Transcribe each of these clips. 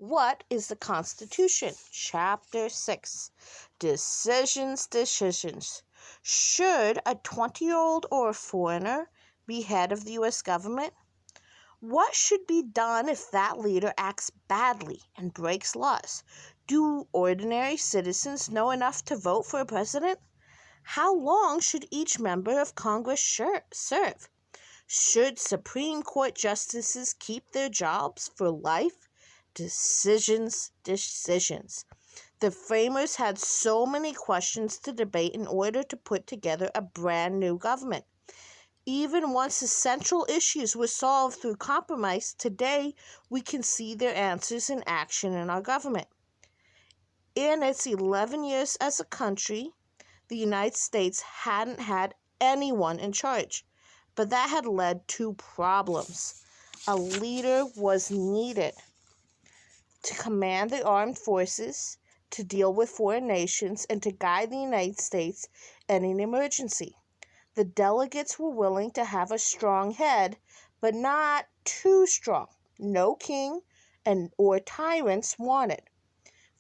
What is the Constitution? Chapter 6. Decisions. Should a 20-year-old or a foreigner be head of the U.S. government? What should be done if that leader acts badly and breaks laws? Do ordinary citizens know enough to vote for a president? How long should each member of Congress serve? Should Supreme Court justices keep their jobs for life? Decisions. The framers had so many questions to debate in order to put together a brand new government. Even once the central issues were solved through compromise, today we can see their answers in action in our government. In its 11 years as a country, the United States hadn't had anyone in charge, but that had led to problems. A leader was needed to command the armed forces, to deal with foreign nations, and to guide the United States in an emergency. The delegates were willing to have a strong head, but not too strong. No king or tyrants wanted.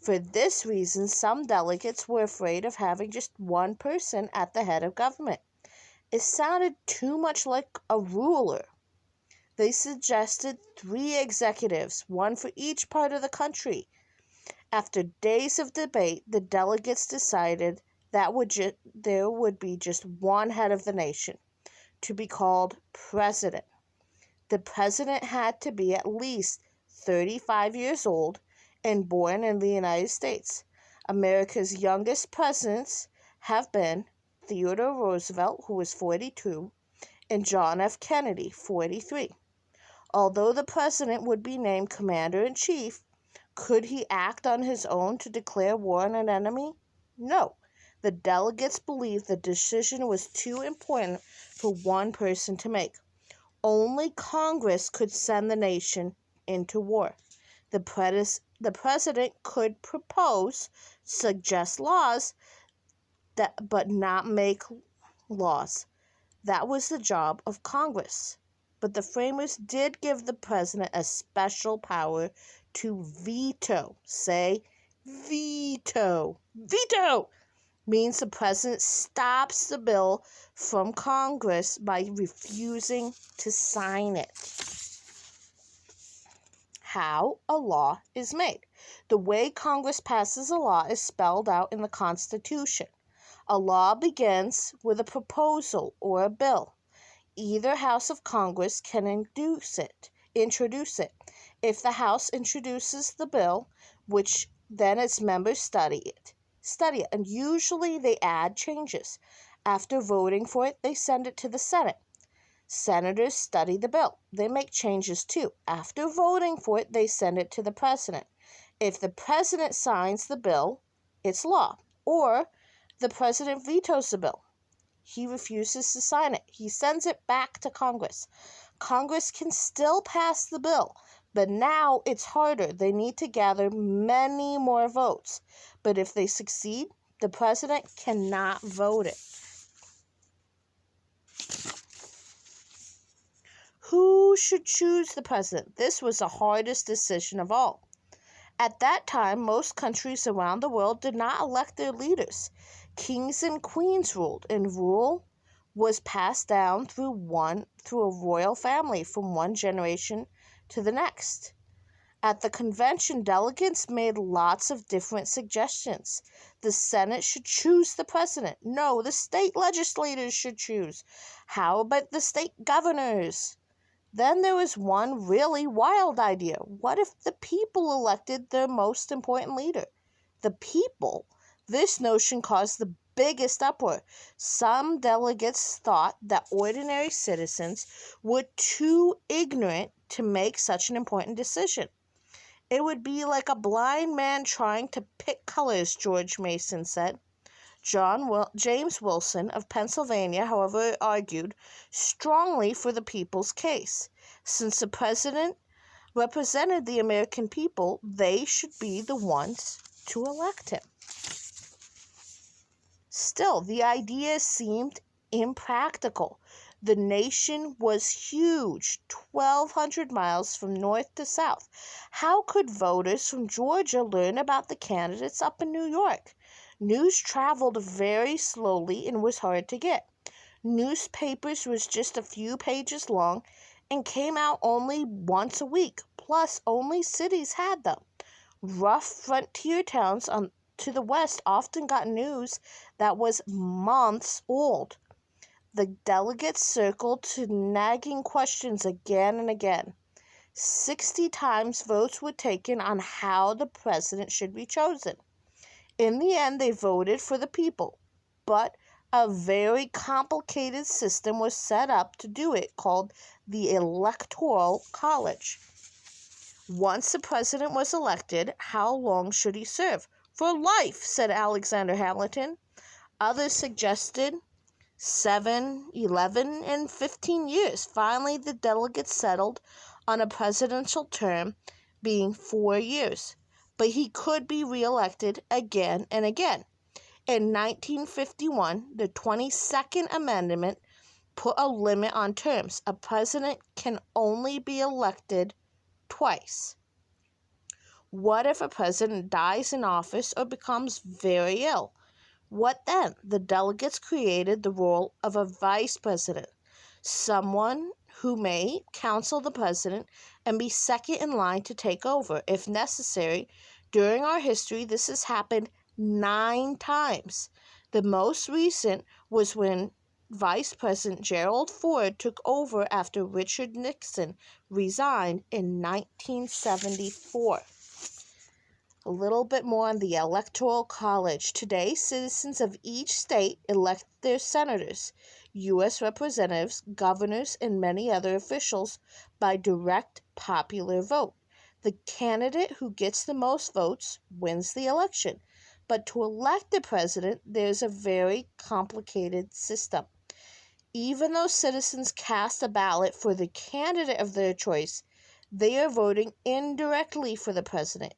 For this reason, some delegates were afraid of having just one person at the head of government. It sounded too much like a ruler. They suggested 3 executives, one for each part of the country. After days of debate, the delegates decided that there would be just one head of the nation, to be called president. The president had to be at least 35 years old and born in the United States. America's youngest presidents have been Theodore Roosevelt, who was 42, and John F. Kennedy, 43. Although the president would be named commander-in-chief, could he act on his own to declare war on an enemy? No. The delegates believed the decision was too important for one person to make. Only Congress could send the nation into war. The president could suggest laws, but not make laws. That was the job of Congress. But the framers did give the president a special power to veto. Say, veto. Veto means the president stops the bill from Congress by refusing to sign it. How a law is made. The way Congress passes a law is spelled out in the Constitution. A law begins with a proposal or a bill. Either house of Congress can introduce it. If the House introduces the bill, which then its members study it, and usually they add changes. After voting for it, they send it to the Senate. Senators study the bill. They make changes too. After voting for it, they send it to the president. If the president signs the bill, it's law. Or the president vetoes the bill. He refuses to sign it. He sends it back to Congress. Congress can still pass the bill, but now it's harder. They need to gather many more votes. But if they succeed, the president cannot vote it. Who should choose the president? This was the hardest decision of all. At that time, most countries around the world did not elect their leaders. Kings and queens ruled, and rule was passed down through a royal family from one generation to the next. At the convention, delegates made lots of different suggestions. The Senate should choose the president. No, the state legislators should choose. How about the state governors? Then there was one really wild idea. What if the people elected their most important leader? The people? This notion caused the biggest uproar. Some delegates thought that ordinary citizens were too ignorant to make such an important decision. It would be like a blind man trying to pick colors, George Mason said. James Wilson of Pennsylvania, however, argued strongly for the people's case. Since the president represented the American people, they should be the ones to elect him. Still, the idea seemed impractical. The nation was huge, 1,200 miles from north to south. How could voters from Georgia learn about the candidates up in New York? News traveled very slowly and was hard to get. Newspapers was just a few pages long and came out only once a week, plus only cities had them. Rough frontier towns to the west often got news that was months old. The delegates circled to nagging questions again and again. 60 times votes were taken on how the president should be chosen. In the end, they voted for the people, but a very complicated system was set up to do it called the Electoral College. Once the president was elected, how long should he serve? For life, said Alexander Hamilton. Others suggested 7, 11, and 15 years. Finally, the delegates settled on a presidential term being 4 years, but he could be reelected again and again. In 1951, the 22nd Amendment put a limit on terms. A president can only be elected twice. What if a president dies in office or becomes very ill? What then? The delegates created the role of a vice president, someone who may counsel the president and be second in line to take over if necessary. During our history, this has happened 9 times. The most recent was when Vice President Gerald Ford took over after Richard Nixon resigned in 1974. A little bit more on the Electoral College. Today, citizens of each state elect their senators, U.S. representatives, governors, and many other officials by direct popular vote. The candidate who gets the most votes wins the election. But to elect the president, there's a very complicated system. Even though citizens cast a ballot for the candidate of their choice, they are voting indirectly for the president.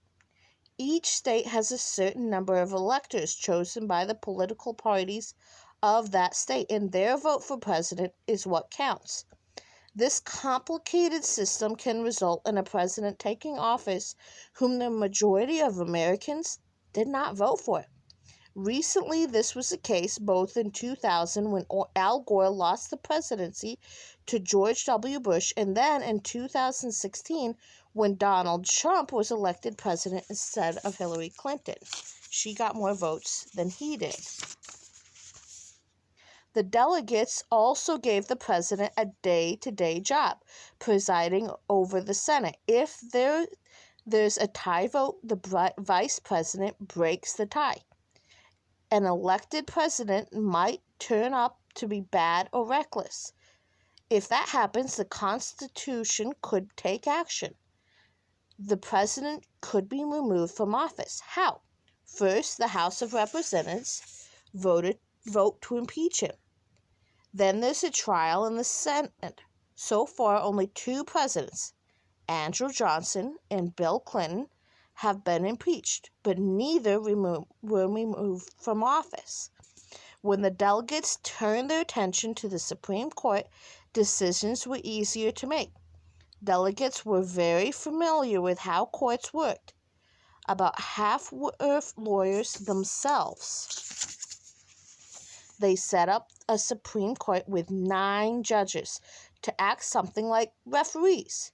Each state has a certain number of electors chosen by the political parties of that state, and their vote for president is what counts. This complicated system can result in a president taking office whom the majority of Americans did not vote for. Recently, this was the case both in 2000 when Al Gore lost the presidency to George W. Bush, and then in 2016 when Donald Trump was elected president instead of Hillary Clinton. She got more votes than he did. The delegates also gave the president a day-to-day job, presiding over the Senate. If there's a tie vote, the vice president breaks the tie. An elected president might turn up to be bad or reckless. If that happens, the Constitution could take action. The president could be removed from office. How? First, the House of Representatives vote to impeach him. Then there's a trial in the Senate. So far, only 2 presidents, Andrew Johnson and Bill Clinton, have been impeached, but neither were removed from office. When the delegates turned their attention to the Supreme Court, decisions were easier to make. Delegates were very familiar with how courts worked. About half were lawyers themselves. They set up a Supreme Court with 9 judges to act something like referees.